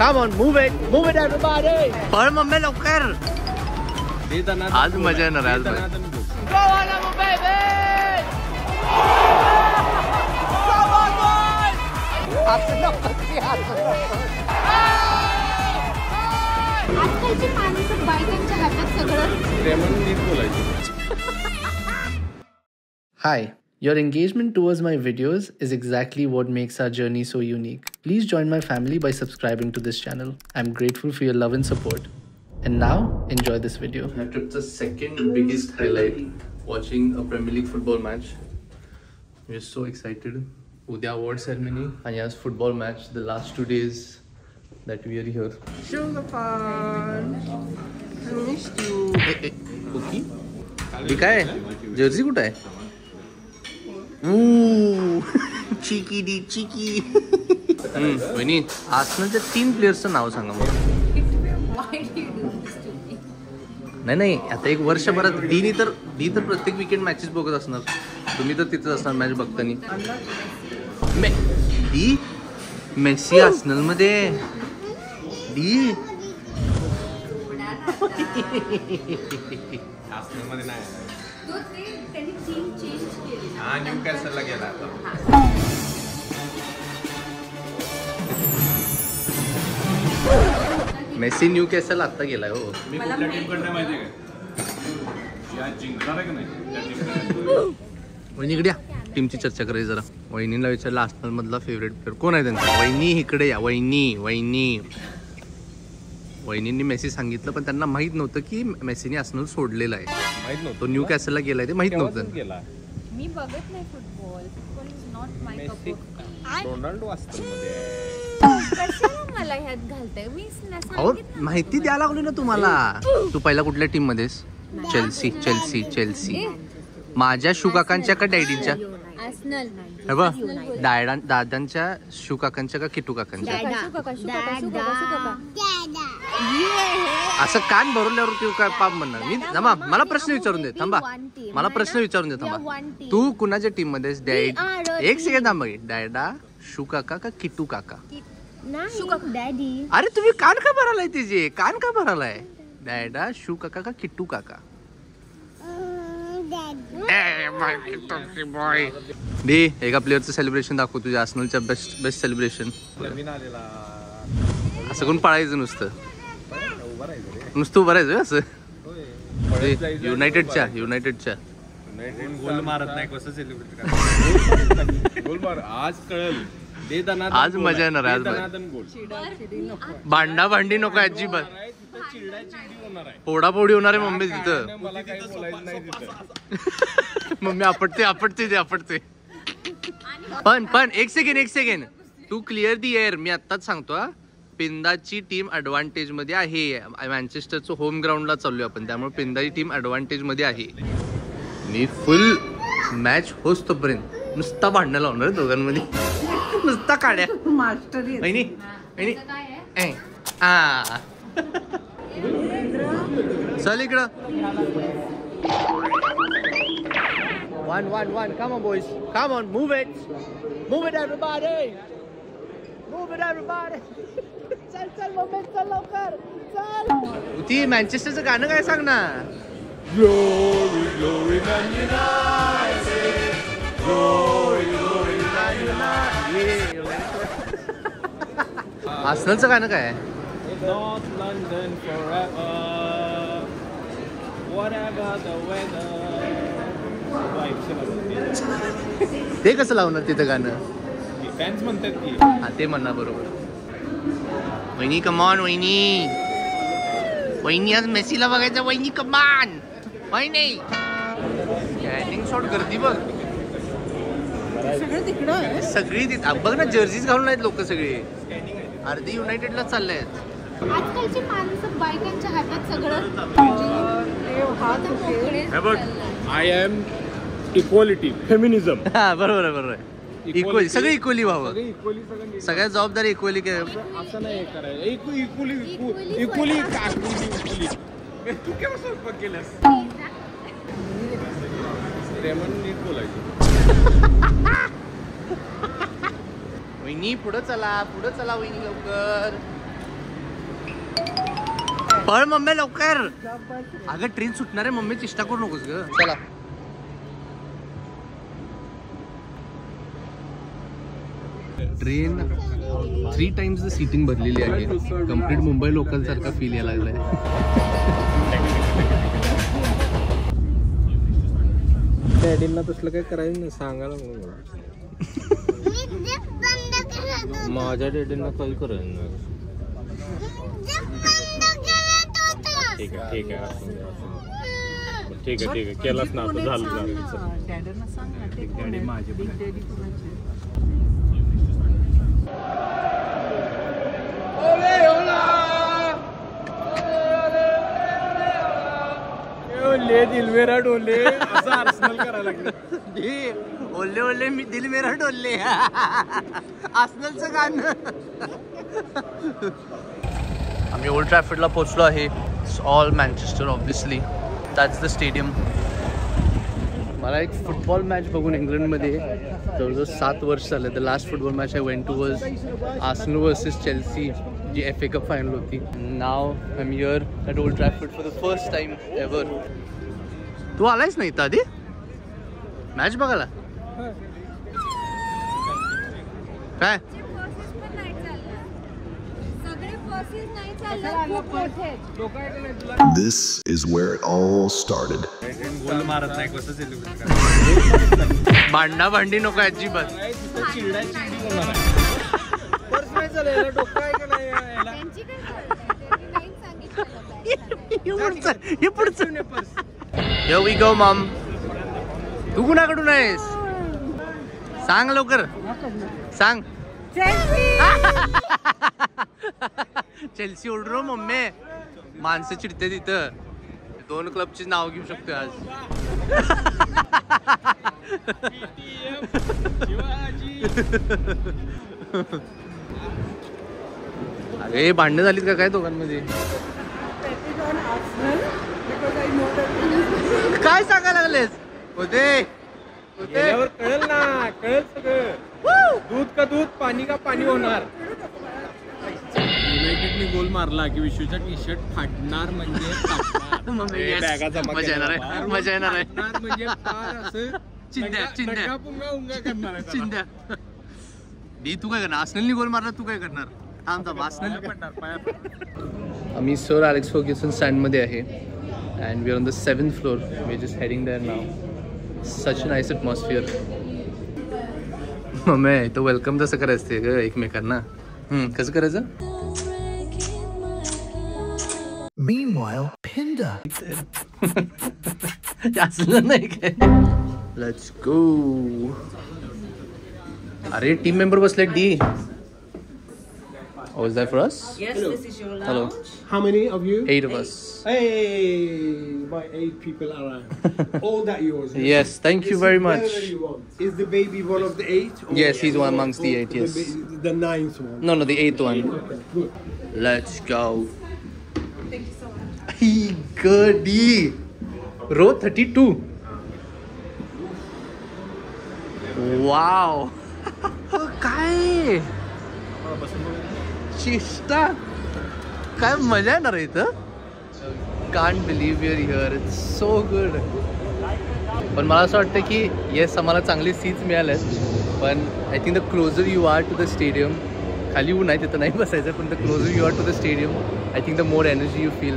Come on, move it everybody. पळ mummy लवकर. आज मजा येणार आज. Go on, baby. Come on, boys. आजकालची माणसं बायकांच्या हातात सगळं Hi, your engagement towards my videos is exactly what makes our journey so unique. Please join my family by subscribing to this channel. I'm grateful for your love and support. And now, enjoy this video. My trip's the second biggest highlight, watching a Premier League football match. We're so excited. Udya award ceremony and yes, football match. The last 2 days that we are here. Sugar fun. I missed you. Cookie? हे काय Jersey कुठं आहे? चिकी D चिकी. वहिनी आर्सेनलच्या 3 प्लेयर्सचं नाव सांगा मला. नाही आता एक वर्षभरात डी तर प्रत्येक वीकेंड मॅचेस बघत असणार. तुम्ही तर तिथं असणार मॅच बघतानी. डी मेसी आर्सेनल मध्ये डी मध्ये नाही हा न्यूकॅसलला गेला आता. मेसी न्यूकॅसल आता गेलाय. हो मी कुठल्या टीम कडे माहिती आहे का? या जिंकणार आहे का नाही? वहिनी इकडे या. टीमची चर्चा करायची जरा. वहिनीला विचारलं आर्सेनल मधला फेवरेट प्लेअर कोण आहे त्यांचा. वहिनी इकडे या. वहिनींनी मेसी सांगितलं पण त्यांना माहित नव्हतं की मेसीने आर्सेनल सोडलेलं आहे. माहित नव्हतं तो न्यूकॅसलला गेलाय ते माहित नव्हतं. मी बघत नाही football. Football is not my cup of T. Ronaldo Arsenal मध्ये कशाला मला ह्यात घालताय? मी अहो माहिती द्यायला लागली ना तुम्हाला. तू पहिला कुठल्या टीम मध्येस? चेल्सी. माझ्या शुकाकांच्या का डॅडीच्या? आर्सेनल. हे बघ दादांच्या शुकाकांच्या का किटू काकांच्या? असं कान भरवल्यावर तू काय पाप म्हणणार? मी थांबा मला प्रश्न विचारून दे. थांबा तू कुणाच्या टीम मध्ये? डॅड एक सेकंड थांबा. डॅडा शू काका का किटू काका? डॅडी. अरे तुम्ही कान का भरालाय? तिचे कान का भरालाय? डॅडा शू काका का किट्टू काका? दे एका प्लेअरचं सेलिब्रेशन दाखव तुझ्या आर्सेनलच्या बेस्ट सेलिब्रेशन. असं कोण पळायचं नुसतं उभं राहायचं असं. युनायटेडच्या गोल मारत नाही कसं सेलिब्रेट गोल मार. आज कळल आज मजा येणार. आज भांडी नको अजिबात. पोडापोडी होणार आहे मम्मी तिथं. मम्मी आपटते. पण एक सेकंड तू क्लिअर दी एअर. मी आत्ताच सांगतो पिंदाची टीम ऍडव्हान्टेज मध्ये आहे. मँचेस्टरचं होम ग्राउंडला चाललोय आपण त्यामुळे पिंदाची टीम ऍडव्हान्टेज मध्ये आहे. मी फुल मॅच होस तोपर्यंत नुसता भांडणं लावणार दोघांमध्ये. नुसता काढ्या. वहिनी चल इकडं. 1-1. Come on boys. Come on, move it everybody. चल मम्मी चल लवकर चल. ती मँचेस्टरचं गाणं काय सांग ना. Glory Man United. Glory Man United. आर्सेनलचं गाणं काय आहे? North London forever. Whatever the weather. ते कसं लावणार तिथं गाणं? फॅन्स म्हणतात की हा ते म्हणणार बरोबर. वहिनी कमॉन वहिनी आज मेसीला बघायचं. वहिनी कमॉन वहिनी. गॅटिंग शॉट गर्दी बघ सगळी तिथं. बघ ना जर्सीज घालून आहेत लोक सगळे. अर्धी युनायटेडला चालले आहेत. आजकालची माणसं बायकांच्या हातात सगळं. I am equality feminism. हा बरोबर आहे. इक्वली सगळे इक्वली व्हावं. सगळ्या जबाबदारी इक्वली असं नाही करायला. इक्वली तू केव्हा स्वयंपाक केलास? नीट बोलायचं. वहिनी पुढं चला वहिनी लवकर. पळ मम्मी लवकर. अगं ट्रेन सुटणार आहे मम्मी, चेष्टा करू नकोस ग. चला ट्रेन 3 times द सीटिंग भरलेली आहे. कम्प्लीट मुंबई लोकल सारखा फील यायला लागलाय. डॅडींना तसलं काय करायचं नाही सांगायला म्हणून. माझ्या डॅडींना काही करायचं नाही. ठीक आहे ठीक आहे ठीक आहे ठीक आहे केलाच ना आता झालं. डॅडी माझे ओले दिल मेरा डोले असं आर्सेनल करायला लागलं. ओले ओले मी दिल मेरा डोले आर्सेनलचं गाणं. आम्ही ओल्ड ट्रॅफर्डला पोहोचलो आहे. It's all Manchester obviously. That's the stadium. मला एक फुटबॉल मॅच बघून इंग्लंडमध्ये जवळजवळ 7 वर्ष झाले. The last football match I went to was Arsenal versus Chelsea, जी FA कप फायनल होती. नाव I am here at Old Trafford for the first time ever. तू आलायस ना इथं आधी मॅच बघायला? काय This is where it all started. गोल मारत नाही कसं सेलिब्रेट भांडा भांडी नको अजिबात. Here we go mom. तू कुणाकडून आहेस सांग लवकर सांग. चेल्सी ओढ रो मम्मी. माणसं चिडते तिथं. 2 क्लबची नाव घेऊ शकतो आज. अरे भांडणं झालीत का काय दोघांमध्ये? काय सांगायला लागलेस? होते कळेल ना कळेल सगळं. दूध का दूध पाणी का पाणी होणार. युनायटेडने गोल मारला की विश्वचा टी-शर्ट फाटणार म्हणजे मजा येणार आहे मजा येणार आहे. म्हणजे असं चिंध्या चिंध्या करणार चिंध्या. डी तू काय करणार? आर्सेनलने गोल मारला तू काय करणार? थांब थांब आर्सेनल पडणार. आम्ही सर अलेक्स फर्ग्युसन स्टँडमध्ये आहे and we are on the 7th floor. We are just heading there now. Such nice atmosphere. Mummy तो वेलकम तसं करायचं ते ग एकमेकांना. कसं करायचं? Meanwhile, Pinda. असलं नाही काय. Let's go. अरे टीम मेंबर बसले D. Oh, is that for us? Yes, this is your lounge. Hello. How many of you? 8 of us. Hey, my 8 people around. All that yours. Yes, thank you very much. Whatever you want. Is the baby one of the 8? Yes, he's one amongst the 8, yes. The 9th one. No, the 8th one. Okay, good. Let's go. Thank you so much. Good. Row 32. Wow. काय शिष्टा काय मजा येणार आहे इथं. Can't believe your here. It's so good. पण मला असं वाटतं की येस आम्हाला चांगली सीट्स मिळाल्यात पण I think the closer you are to the stadium. खाली ऊन आहे तिथं नाही बसायचं पण the closer you are to the stadium I think the more energy you feel.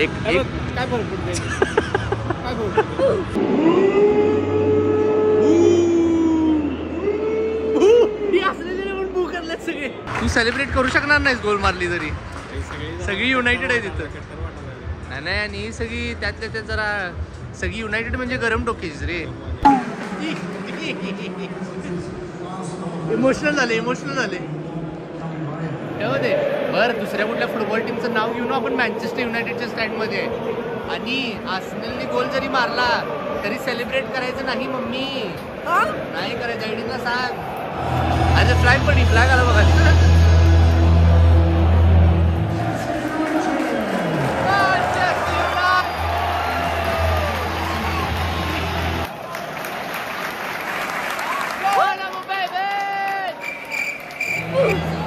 एक काय फरक पडते काय फरक सगळे. तू सेलिब्रेट करू शकणार नाहीस गोल मारली तरी. सगळी युनायटेड आहे तिथं. नाही आणि सगळी त्यातल्या त्यात जरा सगळी युनायटेड म्हणजे गरम डोक्याचीच रे. इमोशनल झाले ते. बरं दुसऱ्या कुठल्या फुटबॉल टीमचं नाव घेऊन आपण मँचेस्टर युनायटेडच्या स्टँडमध्ये आहे आणि आर्सेनलने गोल जरी मारला तरी सेलिब्रेट करायचं नाही मम्मी. नाही करायचं. आयडीला सांग. अरे फ्लॅग पडली. फ्लॅग आला बघा.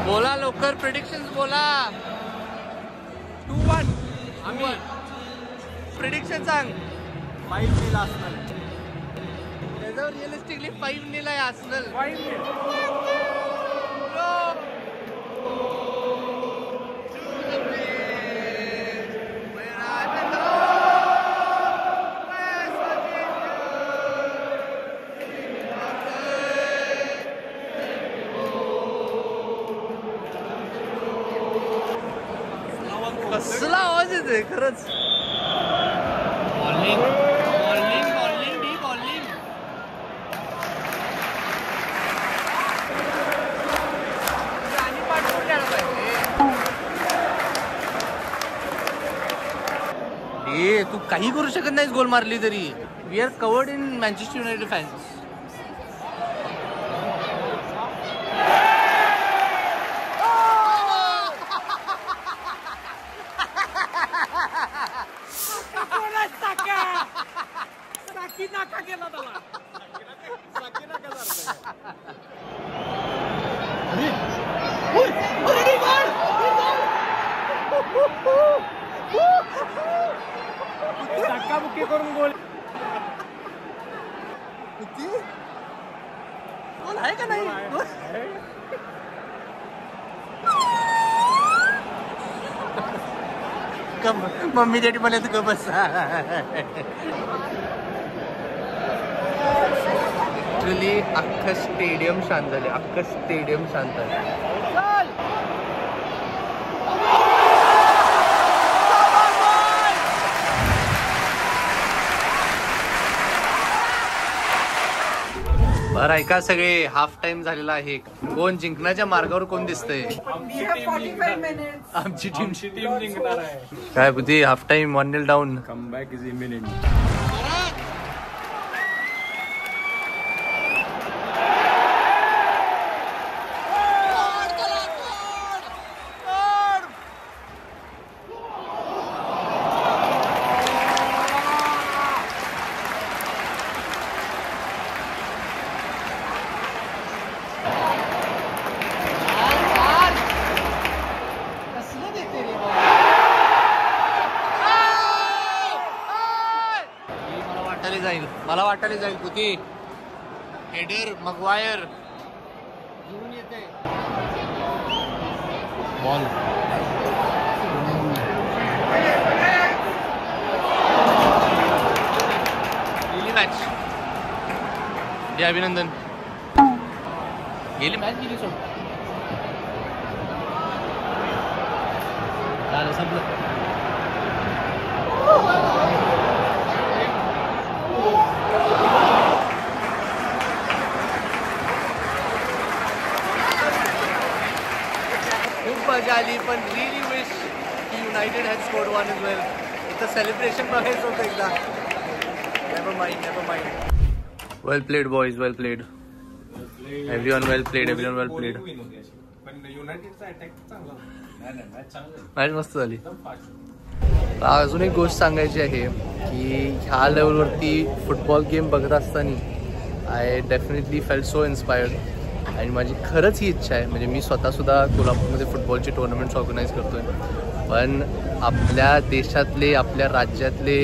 बोला लवकर प्रेडिक्शन्स बोला. 2-1 आम्ही. प्रेडिक्शन सांग. 5-0 आर्सेनल. त्याच्यावर रिअलिस्टिकली 5-0 आहे आर्सेनल. 5-0. कसला आवाज येते खरंच. Bowling bowling bowling D bowling. आणि पाठवून द्यायला पाहिजे. तू काही करू शकत नाहीस गोल मारली तरी. We are covered in Manchester United fans. धक्काबुक्की करून गोल. गोल आहे का नाही. मम्मी डॅडी मला तू बस. ऍक्च्युली अख्खं स्टेडियम शांत झाले. अख्खं स्टेडियम शांत झाले. बरं ऐका सगळे, हाफ टाइम झालेला आहे. कोण जिंकण्याच्या मार्गावर कोण दिसतंय. आमची टीम जिंकणार आहे. काय बुद्धी. Half time 1-0 down. Comeback is imminent. मला वाटायला जाईल कुती. हेडर मगवायर घेऊन येते बॉल. गेली मॅच. हे अभिनंदन. गेली मॅच गेली. सोड झालं संपलं. मजा आली. पण रिअली विश की United has scored 1 as well. इथं सेलिब्रेशन बघायचं होतं एकदा. Never mind never mind. Well played boys, well played. Everyone well played, everyone well played. पण युनायटेडचा अटॅक चांगला. मॅच मस्त झाली. अजून एक गोष्ट सांगायची आहे की ह्या लेवलवरती फुटबॉल गेम बघत असताना I definitely felt so inspired. आणि माझी खरंच ही इच्छा आहे. म्हणजे मी स्वतःसुद्धा कोल्हापूरमध्ये फुटबॉलचे टुर्नामेंट्स ऑर्गनाईज करतो आहे. पण आपल्या देशातले, आपल्या राज्यातले,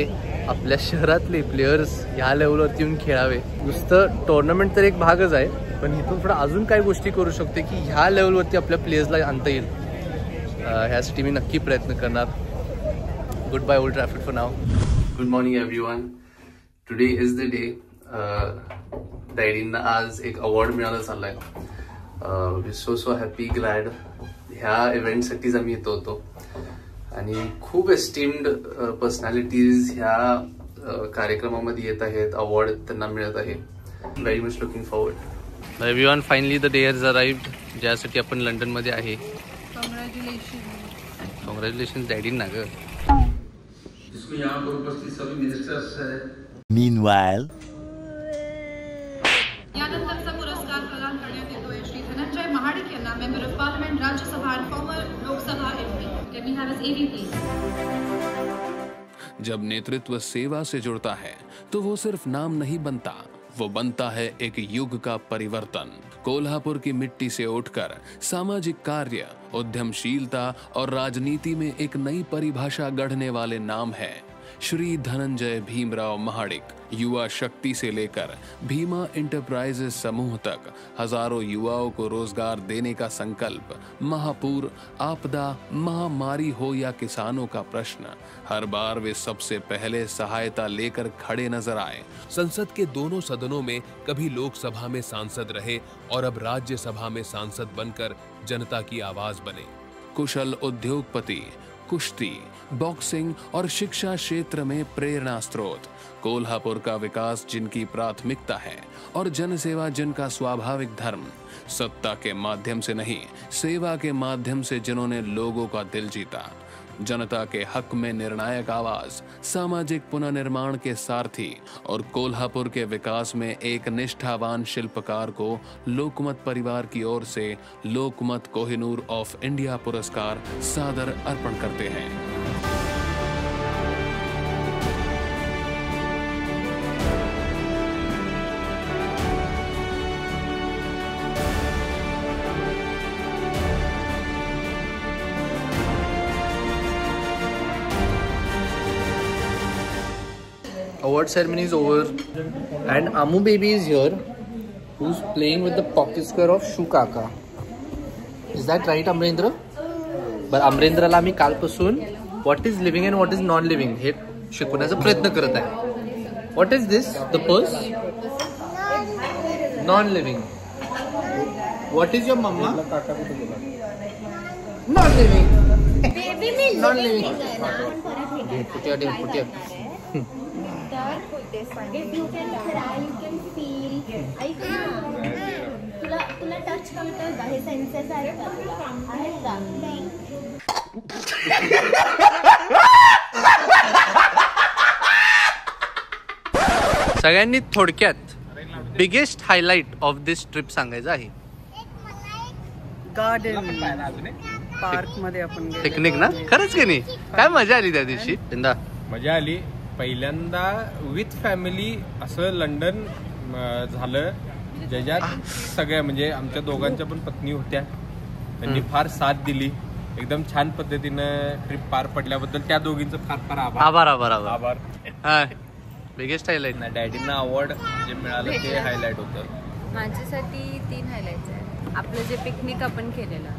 आपल्या शहरातले प्लेयर्स ह्या लेवलवरती येऊन खेळावे. नुसतं टुर्नामेंट तर एक भागच आहे, पण इथून पुढे अजून काही गोष्टी करू शकते की ह्या लेवलवरती आपल्या प्लेयर्सला आणता येईल. ह्यासाठी मी नक्की प्रयत्न करणार. Good bye Old Trafford for now. Good morning everyone. Today is the day. डॅडींना आज एक अवॉर्ड मिळाला चाललाय. So happy glad. ह्या इव्हेंटसाठीच आम्ही येतो होतो आणि खूप एस्टीम्ड पर्सनॅलिटीज ह्या कार्यक्रमामध्ये येत आहेत. अवॉर्ड त्यांना मिळत आहे. Very much looking forward. Everyone finally the day has arrived ज्यासाठी आपण लंडनमध्ये आहे. कॉंग्रॅच्युलेशन डॅडींना ग. Meanwhile, यानंतरचा पुरस्कार प्रदान करण्यात येतोय श्री धनंजय महाडिक यांना, मेंबर ऑफ पार्लिमेंट, राज्यसभा आणि former Lok Sabha MP. Can we have his AV please. जब नेतृत्व सेवा से जुड़ता है तो वो सिर्फ नाम नहीं बनता, वो बनता है एक युग का परिवर्तन. कोल्हापुर की मिट्टी से उठकर सामाजिक कार्य, उद्यमशीलता और राजनीति में एक नई परिभाषा गढ़ने वाले नाम है श्री धनंजय भीमराव महाडिक। युवा शक्ति से लेकर भीमा इंटरप्राइजेस समूह तक हजारों युवाओं को रोजगार देने का संकल्प। महापूर, आपदा, महामारी हो या किसानों का प्रश्न, हर बार वे सबसे पहले सहायता लेकर खड़े नजर आए। संसद के दोनों सदनों में कभी लोकसभा में सांसद रहे और अब राज्यसभा में सांसद बनकर जनता की आवाज बने। कुशल उद्योगपति, कुश्ती, बॉक्सिंग और शिक्षा क्षेत्र में प्रेरणा स्रोत। कोल्हापुर का विकास जिनकी प्राथमिकता है और जनसेवा जिनका स्वाभाविक धर्म। सत्ता के माध्यम से नहीं, सेवा के माध्यम से जिन्होंने लोगों का दिल जीता। जनता के हक में निर्णायक आवाज, सामाजिक पुनर्निर्माण के सारथी और कोल्हापुर के विकास में एक निष्ठावान शिल्पकार को लोकमत परिवार की ओर से लोकमत कोहिनूर ऑफ इंडिया पुरस्कार सादर अर्पण करते हैं। Award ceremony is over and Amu baby is here, who's playing with the pocket square of Shukaka. Is that right, Amrendra? But Amrendraला मी कालपासून what is living and what is non-living हे शिकवण्याचा प्रयत्न करत आहे. What is this? The purse? Non-living. What is your mama? Non-living. Baby me Non-living. Put here. If you can cry, you can feel. तुला touch करतं का? हे census आहेत का? सगळ्यांनी थोडक्यात biggest highlight of this trip सांगायचं आहे. गार्डन पार्क मध्ये आपण पिकनिक ना, खरंच की नाही? काय मजा आली त्या दिवशी. मजा आली. पहिल्यांदा विथ फॅमिली असं लंडन झालं, ज्याच्यात सगळ्या म्हणजे आमच्या दोघांच्या पण पत्नी होत्या. त्यांनी फार साथ दिली. एकदम छान पद्धतीनं ट्रिप पार पडल्याबद्दल त्या दोघींचं फार फार आभार. बिगेस्ट हायलाइट ना डॅडींना अवॉर्ड जे मिळालं ते हायलाइट होतं. माझ्यासाठी 3 हायलाइट्स आहेत. आपलं जे पिकनिक आपण केलेलं,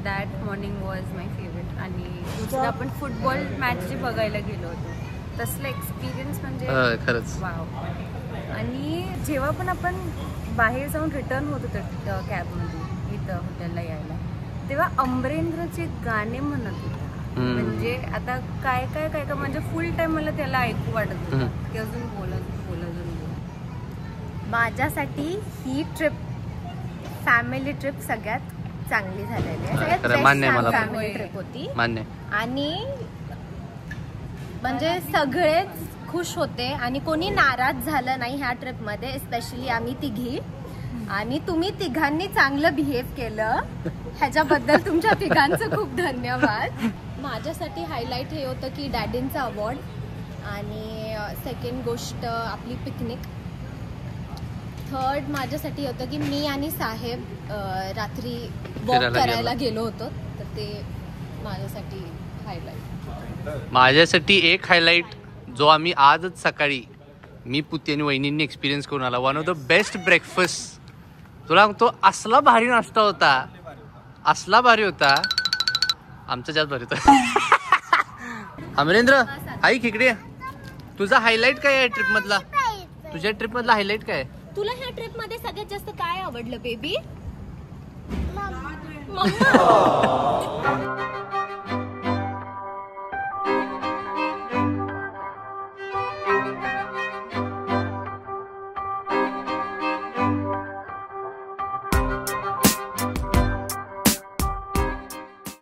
that morning was my favourite. आणि दुसरं आपण फुटबॉल मॅच जे बघायला गेलो होतो, तसलं एक्सपिरियन्स म्हणजे खरंच वाव. आणि जेव्हा पण आपण बाहेर जाऊन रिटर्न होत होतो कॅबमध्ये इथं हॉटेलला यायला, तेव्हा अमरेंद्रचे गाणे म्हणत होते. म्हणजे आता काय म्हणजे फुल टाइम मला त्याला ऐकू वाटत होतं की अजून बोल. माझ्यासाठी ही ट्रिप, फॅमिली ट्रिप सगळ्यात चांगली झालेली आहे. सगळ्यात फॅमिली ट्रिप होती. आणि म्हणजे सगळेच खुश होते आणि कोणी नाराज झालं नाही ह्या ट्रिपमध्ये. स्पेशली आम्ही तिघी. आणि तुम्ही तिघांनी चांगलं बिहेव केलं, ह्याच्याबद्दल तुमच्या तिघांचं खूप धन्यवाद. माझ्यासाठी हायलाइट हे होतं की डॅडींचा अवॉर्ड. आणि सेकंड गोष्ट आपली पिकनिक. थर्ड माझ्यासाठी होतं की मी आणि साहेब रात्री वॉक करायला गेलो होतो, तर ते माझ्यासाठी हायलाइट. माझ्यासाठी एक हायलाइट जो आम्ही आजच सकाळी मी पुती आणि वहिनींनी एक्सपिरियन्स करून आला. One of the best breakfast. तुला तो असला भारी नाश्ता होता, असला भारी होता, आमचा जास्त भारी होता. अमरेंद्र ऐक इकडे, तुझा हायलाइट काय आहे ट्रिप मधला? तुझ्या ट्रिप मधला हायलाइट काय? तुला ह्या ट्रिप मध्ये सगळ्यात जास्त काय आवडलं बेबी?